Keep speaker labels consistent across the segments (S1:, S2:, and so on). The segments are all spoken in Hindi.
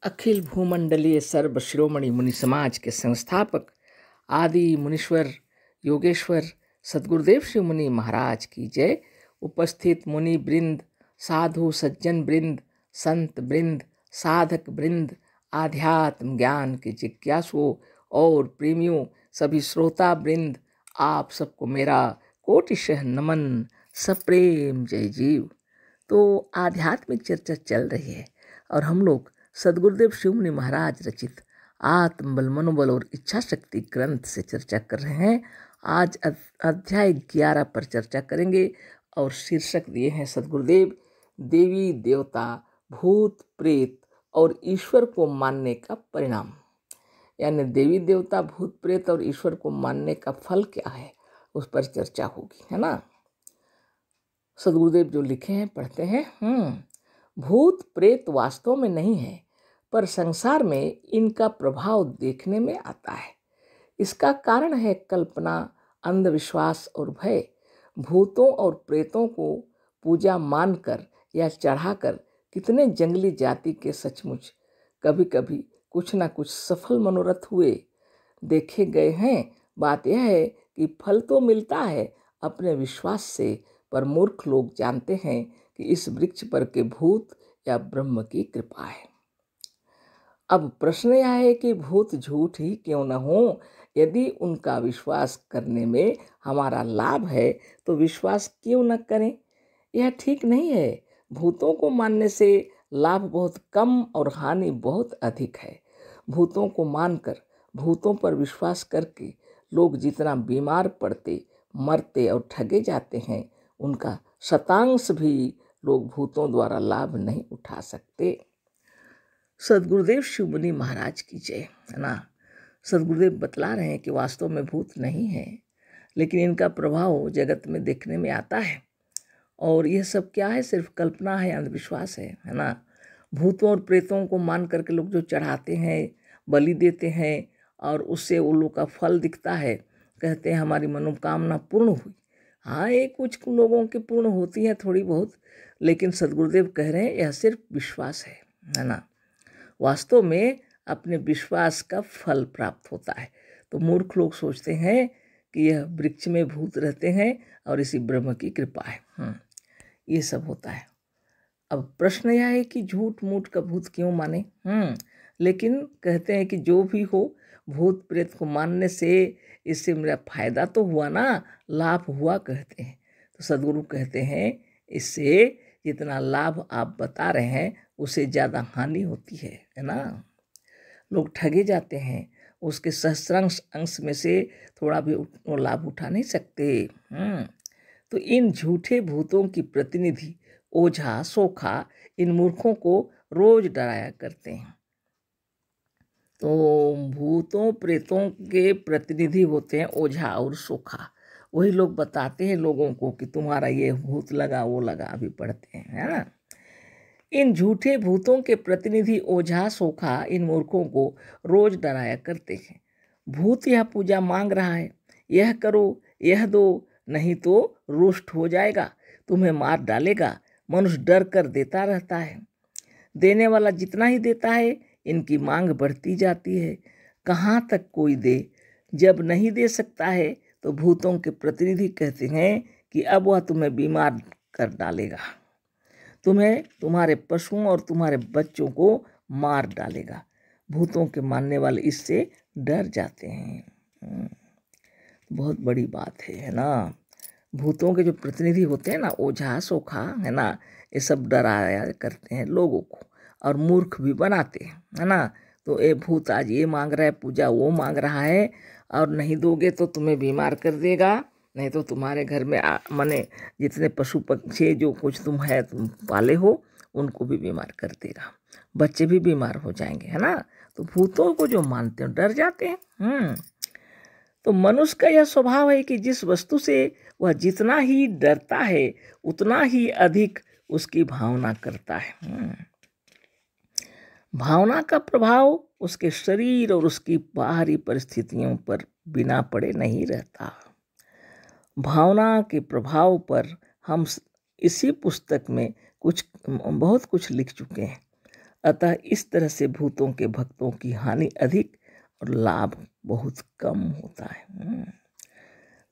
S1: अखिल भूमंडलीय सर्व शिरोमणि मुनि समाज के संस्थापक आदि मुनीश्वर योगेश्वर सद्गुरुदेव श्री मुनि महाराज की जय। उपस्थित मुनि वृंद, साधु सज्जन वृंद, संत वृंद, साधक वृंद, आध्यात्म ज्ञान के जिज्ञासुओं और प्रेमियों, सभी श्रोता वृंद, आप सबको मेरा कोटिशः नमन, सप्रेम जय जीव। तो आध्यात्मिक चर्चा चल रही है और हम लोग सद्गुरुदेव शिव मुनि महाराज रचित आत्मबल, मनोबल और इच्छा शक्ति ग्रंथ से चर्चा कर रहे हैं। आज अध्याय 11 पर चर्चा करेंगे और शीर्षक दिए हैं सद्गुरुदेव, देवी देवता, भूत प्रेत और ईश्वर को मानने का परिणाम। यानी देवी देवता, भूत प्रेत और ईश्वर को मानने का फल क्या है, उस पर चर्चा होगी, है ना। सद्गुरुदेव जो लिखे हैं पढ़ते हैं। भूत प्रेत वास्तव में नहीं है, पर संसार में इनका प्रभाव देखने में आता है। इसका कारण है कल्पना, अंधविश्वास और भय। भूतों और प्रेतों को पूजा मानकर या चढ़ाकर कितने जंगली जाति के सचमुच कभी कभी कुछ ना कुछ सफल मनोरथ हुए देखे गए हैं। बात यह है कि फल तो मिलता है अपने विश्वास से, पर मूर्ख लोग जानते हैं कि इस वृक्ष पर के भूत या ब्रह्म की कृपा है। अब प्रश्न यह है कि भूत झूठ ही क्यों न हो, यदि उनका विश्वास करने में हमारा लाभ है तो विश्वास क्यों न करें। यह ठीक नहीं है। भूतों को मानने से लाभ बहुत कम और हानि बहुत अधिक है। भूतों को मानकर, भूतों पर विश्वास करके लोग जितना बीमार पड़ते, मरते और ठगे जाते हैं, उनका शतांश भी लोग भूतों द्वारा लाभ नहीं उठा सकते। सद्गुरुदेव शिव मुनि महाराज की जय, है ना। सद्गुरुदेव बतला रहे हैं कि वास्तव में भूत नहीं है, लेकिन इनका प्रभाव जगत में देखने में आता है। और यह सब क्या है, सिर्फ कल्पना है, अंधविश्वास है ना। भूतों और प्रेतों को मान करके लोग जो चढ़ाते हैं, बलि देते हैं और उससे उन लोग का फल दिखता है, कहते हैं हमारी मनोकामना पूर्ण हुई। हाँ, ये कुछ लोगों की पूर्ण होती है थोड़ी बहुत, लेकिन सद्गुरुदेव कह रहे हैं यह सिर्फ विश्वास है ना। वास्तव में अपने विश्वास का फल प्राप्त होता है। तो मूर्ख लोग सोचते हैं कि यह वृक्ष में भूत रहते हैं और इसी ब्रह्म की कृपा है। ये सब होता है। अब प्रश्न यह है कि झूठ मूठ का भूत क्यों माने। लेकिन कहते हैं कि जो भी हो, भूत प्रेत को मानने से इससे मेरा फायदा तो हुआ ना, लाभ हुआ कहते हैं। तो सद्गुरु कहते हैं इससे जितना लाभ आप बता रहे हैं उससे ज़्यादा हानि होती है ना। लोग ठगे जाते हैं, उसके सहस्रांश अंश में से थोड़ा भी लाभ उठा नहीं सकते। तो इन झूठे भूतों की प्रतिनिधि ओझा सोखा इन मूर्खों को रोज डराया करते हैं। तो भूतों प्रेतों के प्रतिनिधि होते हैं ओझा और सोखा। वही लोग बताते हैं लोगों को कि तुम्हारा ये भूत लगा, वो लगा, अभी पढ़ते हैं, है ना। इन झूठे भूतों के प्रतिनिधि ओझा सोखा इन मूर्खों को रोज डराया करते हैं। भूत यह पूजा मांग रहा है, यह करो, यह दो, नहीं तो रुष्ट हो जाएगा, तुम्हें मार डालेगा। मनुष्य डर कर देता रहता है। देने वाला जितना ही देता है, इनकी मांग बढ़ती जाती है। कहाँ तक कोई दे। जब नहीं दे सकता है तो भूतों के प्रतिनिधि कहते हैं कि अब वह तुम्हें बीमार कर डालेगा, तुम्हें, तुम्हारे पशुओं और तुम्हारे बच्चों को मार डालेगा। भूतों के मानने वाले इससे डर जाते हैं। बहुत बड़ी बात है ना। भूतों के जो प्रतिनिधि होते हैं ना, ओझा सोखा, है ना, ये सब डराया करते हैं लोगों को और मूर्ख भी बनाते हैं, है ना। तो ये भूत आज ये मांग रहा है पूजा, वो मांग रहा है, और नहीं दोगे तो तुम्हें बीमार कर देगा, नहीं तो तुम्हारे घर में माने जितने पशु पक्षी जो कुछ तुम पाले हो उनको भी बीमार कर देगा, बच्चे भी बीमार हो जाएंगे, है ना। तो भूतों को जो मानते हैं डर जाते हैं। तो मनुष्य का यह स्वभाव है कि जिस वस्तु से वह जितना ही डरता है उतना ही अधिक उसकी भावना करता है। भावना का प्रभाव उसके शरीर और उसकी बाहरी परिस्थितियों पर बिना पड़े नहीं रहता। भावना के प्रभाव पर हम इसी पुस्तक में बहुत कुछ लिख चुके हैं। अतः इस तरह से भूतों के भक्तों की हानि अधिक और लाभ बहुत कम होता है।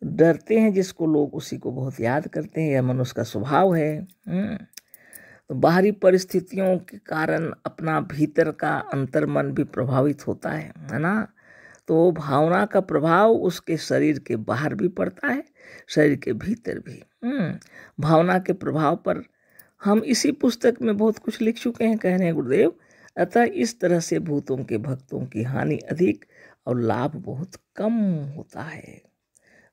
S1: डरते हैं जिसको लोग उसी को बहुत याद करते हैं, यह मनुष्य का स्वभाव है। तो बाहरी परिस्थितियों के कारण अपना भीतर का अंतर्मन भी प्रभावित होता है ना। तो भावना का प्रभाव उसके शरीर के बाहर भी पड़ता है, शरीर के भीतर भी। भावना के प्रभाव पर हम इसी पुस्तक में बहुत कुछ लिख चुके हैं, कह रहे हैं गुरुदेव। अतः इस तरह से भूतों के भक्तों की हानि अधिक और लाभ बहुत कम होता है।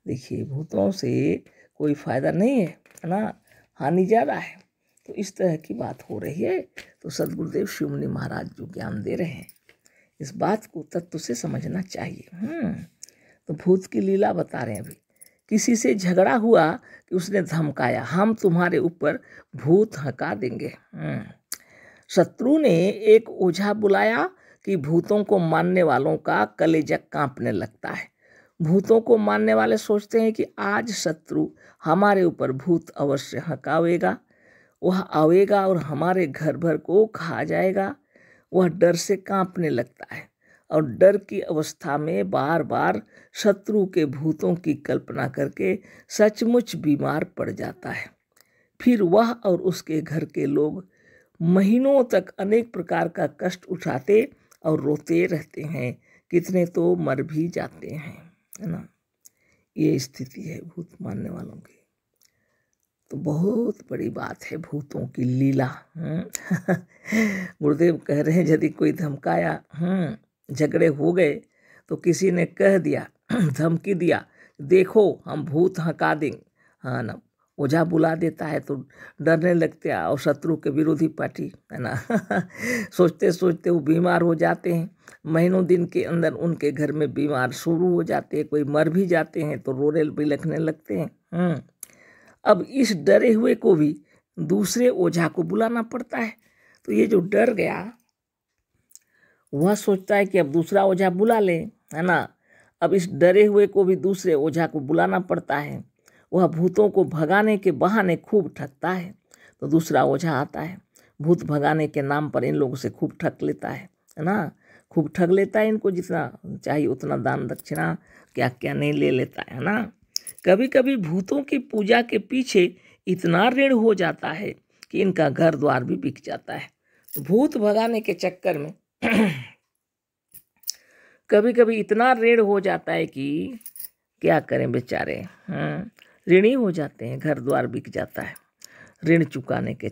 S1: देखिए, भूतों से कोई फायदा नहीं है ना, हानि ज़्यादा है। तो इस तरह की बात हो रही है। तो सद्गुरुदेव शिरोमणि महाराज जो ज्ञान दे रहे हैं, इस बात को तत्व से समझना चाहिए। तो भूत की लीला बता रहे हैं। अभी किसी से झगड़ा हुआ कि उसने धमकाया, हम तुम्हारे ऊपर भूत हका देंगे। शत्रु ने एक ओझा बुलाया कि भूतों को मानने वालों का कलेजा कांपने लगता है। भूतों को मानने वाले सोचते हैं कि आज शत्रु हमारे ऊपर भूत अवश्य हकावेगा, वह आवेगा और हमारे घर भर को खा जाएगा। वह डर से कांपने लगता है और डर की अवस्था में बार बार शत्रु के भूतों की कल्पना करके सचमुच बीमार पड़ जाता है। फिर वह और उसके घर के लोग महीनों तक अनेक प्रकार का कष्ट उठाते और रोते रहते हैं, कितने तो मर भी जाते हैं, है ना। ये स्थिति है भूत मानने वालों की। तो बहुत बड़ी बात है भूतों की लीला। गुरुदेव कह रहे हैं, यदि कोई धमकाया, झगड़े हो गए तो किसी ने कह दिया, धमकी दिया, देखो हम भूत हका देंगे, हाँ ना, ओझा बुला देता है तो डरने लगते हैं और शत्रु के विरोधी पार्टी, है ना। सोचते सोचते वो बीमार हो जाते हैं, महीनों दिन के अंदर उनके घर में बीमार शुरू हो जाते हैं, कोई मर भी जाते हैं तो रोने बिलखने लगते हैं। अब इस डरे हुए को भी दूसरे ओझा को बुलाना पड़ता है। तो ये जो डर गया वह सोचता है कि अब दूसरा ओझा बुला ले, है ना। अब इस डरे हुए को भी दूसरे ओझा को बुलाना पड़ता है। वह भूतों को भगाने के बहाने खूब ठगता है। तो दूसरा ओझा आता है, भूत भगाने के नाम पर इन लोगों से खूब ठग लेता है ना। खूब ठग लेता है, इनको जितना चाहिए उतना दान दक्षिणा क्या क्या नहीं ले लेता है ना। कभी कभी भूतों की पूजा के पीछे इतना ऋण हो जाता है कि इनका घर द्वार भी बिक जाता है। भूत भगाने के चक्कर में कभी कभी इतना ऋण हो जाता है कि क्या करें बेचारे, ऋणी हो जाते हैं, घर द्वार बिक जाता है। ऋण चुकाने के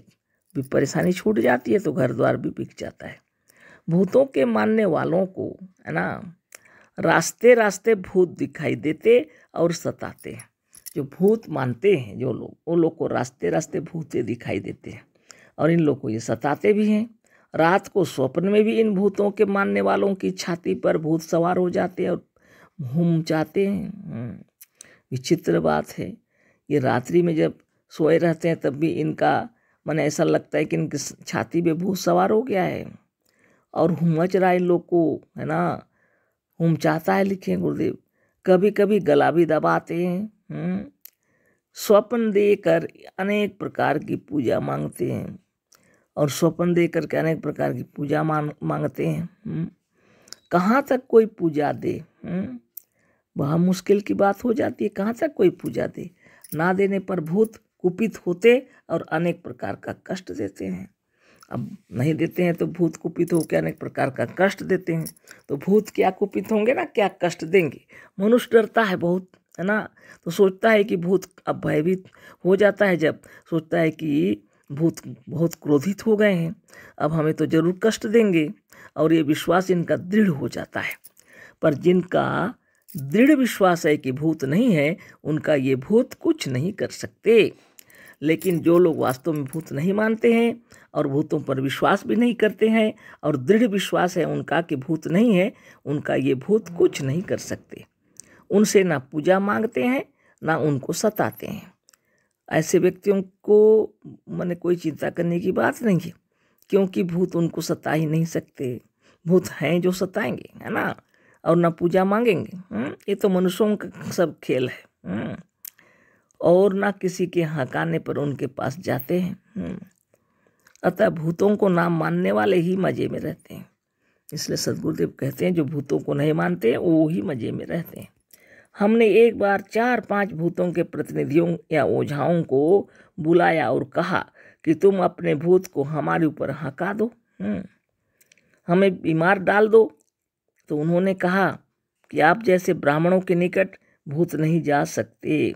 S1: भी परेशानी छूट जाती है तो घर द्वार भी बिक जाता है। भूतों के मानने वालों को, है ना, रास्ते रास्ते भूत दिखाई देते और सताते हैं। जो भूत मानते हैं जो लोग, वो लोग को रास्ते रास्ते भूते दिखाई देते हैं और इन लोग को ये सताते भी हैं। रात को स्वप्न में भी इन भूतों के मानने वालों की छाती पर भूत सवार हो जाते हैं और हुमचाते हैं। विचित्र बात है, ये रात्रि में जब सोए रहते हैं तब भी इनका मन ऐसा लगता है कि इनकी छाती पे भूत सवार हो गया है और हुमच रहा है इन लोग को, है ना, हुमचाता है। लिखे गुरुदेव, कभी कभी गला भी दबाते हैं। स्वप्न देकर अनेक प्रकार की पूजा मांगते हैं और स्वप्न दे करके अनेक प्रकार की पूजा मांगते हैं। कहाँ तक कोई पूजा दे, वह मुश्किल की बात हो जाती है। कहाँ तक कोई पूजा दे, ना देने पर भूत कुपित होते और अनेक प्रकार का कष्ट देते हैं। अब नहीं देते हैं तो भूत कुपित होकर अनेक प्रकार का कष्ट देते हैं। तो भूत क्या कुपित होंगे ना, क्या कष्ट देंगे। मनुष्य डरता है बहुत, है ना। तो सोचता है कि भूत, अब भयभीत हो जाता है जब सोचता है कि भूत बहुत क्रोधित हो गए हैं, अब हमें तो जरूर कष्ट देंगे, और ये विश्वास इनका दृढ़ हो जाता है। पर जिनका दृढ़ विश्वास है कि भूत नहीं है, उनका ये भूत कुछ नहीं कर सकते। लेकिन जो लोग वास्तव में भूत नहीं मानते हैं और भूतों पर विश्वास भी नहीं करते हैं और दृढ़ विश्वास है उनका कि भूत नहीं है, उनका ये भूत कुछ नहीं कर सकते। उनसे ना पूजा मांगते हैं ना उनको सताते हैं। ऐसे व्यक्तियों को माने कोई चिंता करने की बात नहीं है, क्योंकि भूत उनको सता ही नहीं सकते। भूत हैं जो सताएंगे, है ना, और ना पूजा मांगेंगे। ये तो मनुष्यों का सब खेल है। और ना किसी के हकाने पर उनके पास जाते हैं। अतः भूतों को ना मानने वाले ही मजे में रहते हैं। इसलिए सदगुरुदेव कहते हैं जो भूतों को नहीं मानते हैं वो ही मजे में रहते हैं। हमने एक बार 4-5 भूतों के प्रतिनिधियों या ओझाओं को बुलाया और कहा कि तुम अपने भूत को हमारे ऊपर हका दो, हमें बीमार डाल दो। तो उन्होंने कहा कि आप जैसे ब्राह्मणों के निकट भूत नहीं जा सकते।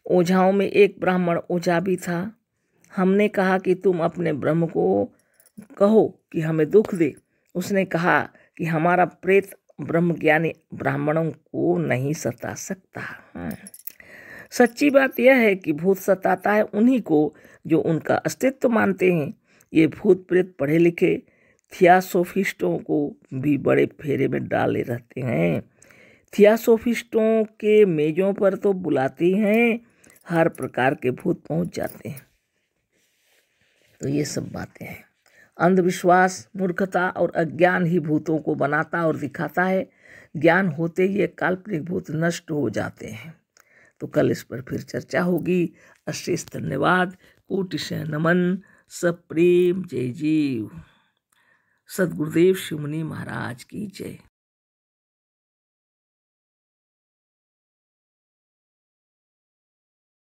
S1: ओझाओं में एक ब्राह्मण ओझा भी था। हमने कहा कि तुम अपने ब्रह्म को कहो कि हमें दुख दे। उसने कहा कि हमारा प्रेत ब्रह्मज्ञानी ब्राह्मणों को नहीं सता सकता। सच्ची बात यह है कि भूत सताता है उन्हीं को जो उनका अस्तित्व मानते हैं। ये भूत प्रेत पढ़े लिखे थियासोफिस्टों को भी बड़े फेरे में डाले रहते हैं। थियासोफिस्टों के मेजों पर तो बुलाते हैं, हर प्रकार के भूत पहुंच जाते हैं। तो ये सब बातें हैं। अंधविश्वास, मूर्खता और अज्ञान ही भूतों को बनाता और दिखाता है। ज्ञान होते ही ये काल्पनिक भूत नष्ट हो जाते हैं। तो कल इस पर फिर चर्चा होगी। अशेष धन्यवाद। कोटिशः नमन। सब प्रेम। जय जीव। सद्गुरुदेव शिव मुनि महाराज की जय।